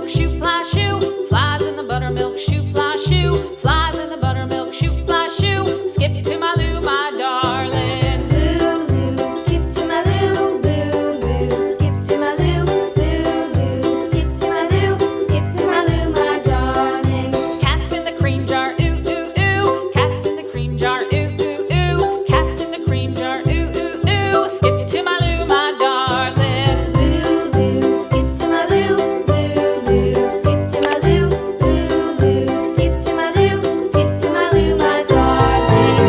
buttermilk shoe, fly shoe. Flies in the buttermilk shoe, fly shoe. Flies in the buttermilk shoe, fly shoe. Skip to my Lou, my darling. Lou, skip to my Lou, Lou, skip to my Lou, Lou, skip to my Lou, skip to my Lou, my darling. Cats in the cream jar, ooh, ooh, ooh. Cats in the cream jar, ooh, ooh, ooh. Cats in the cream jar, ooh, ooh, ooh. Skip to my Lou, my darling. Lou, skip to my Lou, Lou, skip to my Lou, Lou, skip to my Lou, skip to my Lou, my darling.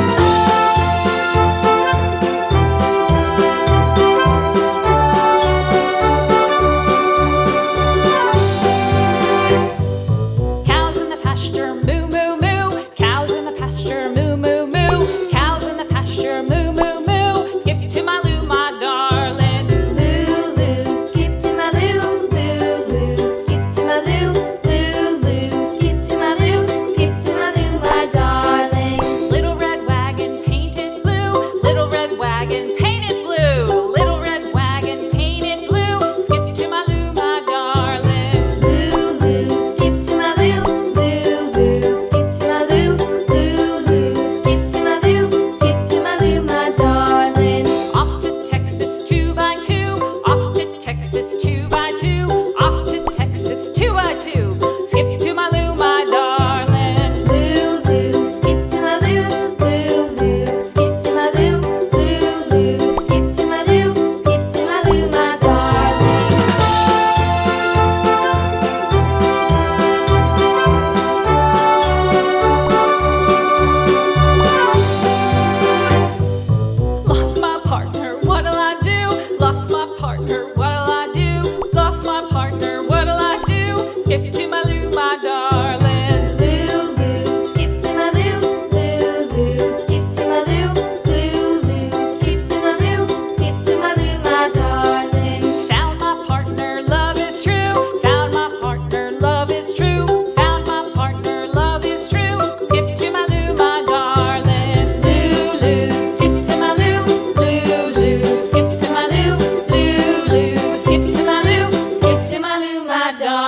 Cows in the pasture, moo, moo, moo. Cows in the pasture, moo, moo, moo. Cows in the pasture, moo, moo, moo. Skip to my Lou, my darling. Lou, skip to my Lou, Lou, skip to my Lou, Lou, skip to my Lou, skip to my Lou, my darling. Little red wagon painted blue. Little red wagon painted blue. Little red wagon painted blue. Skip to my Lou, my darling. Lou, skip to my Lou, Lou, skip to my Lou, Lou, skip to my Lou, skip to my Lou, my darling. Off to Texas 2x2. Off to Texas 2x2. Off to Texas 2x2. Skip to my Lou, my darling. Lou, skip to my Lou, Lou, skip to my Lou, Lou, skip to my Lou, skip to my Lou, my darling. Lost my partner, what'll I do? Lost my partner, what'll I do? Lost my partner, what'll I do? Skip to my Lou, my darling. Lou, skip to my Lou, Lou, skip to my Lou, Lou, skip to my Lou, skip to my Lou, my darling. Found my partner, love is true. Found my partner, love is true. Found my partner, love is true. Skip to my Lou, my darling. Lou, skip to my Lou, Lou, skip to my Lou, Lou, skip to my Lou, skip to my Lou, my darling.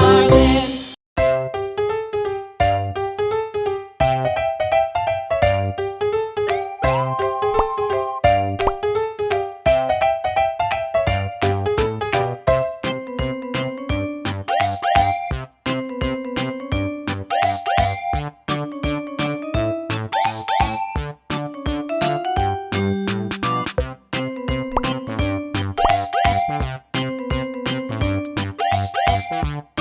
Darling.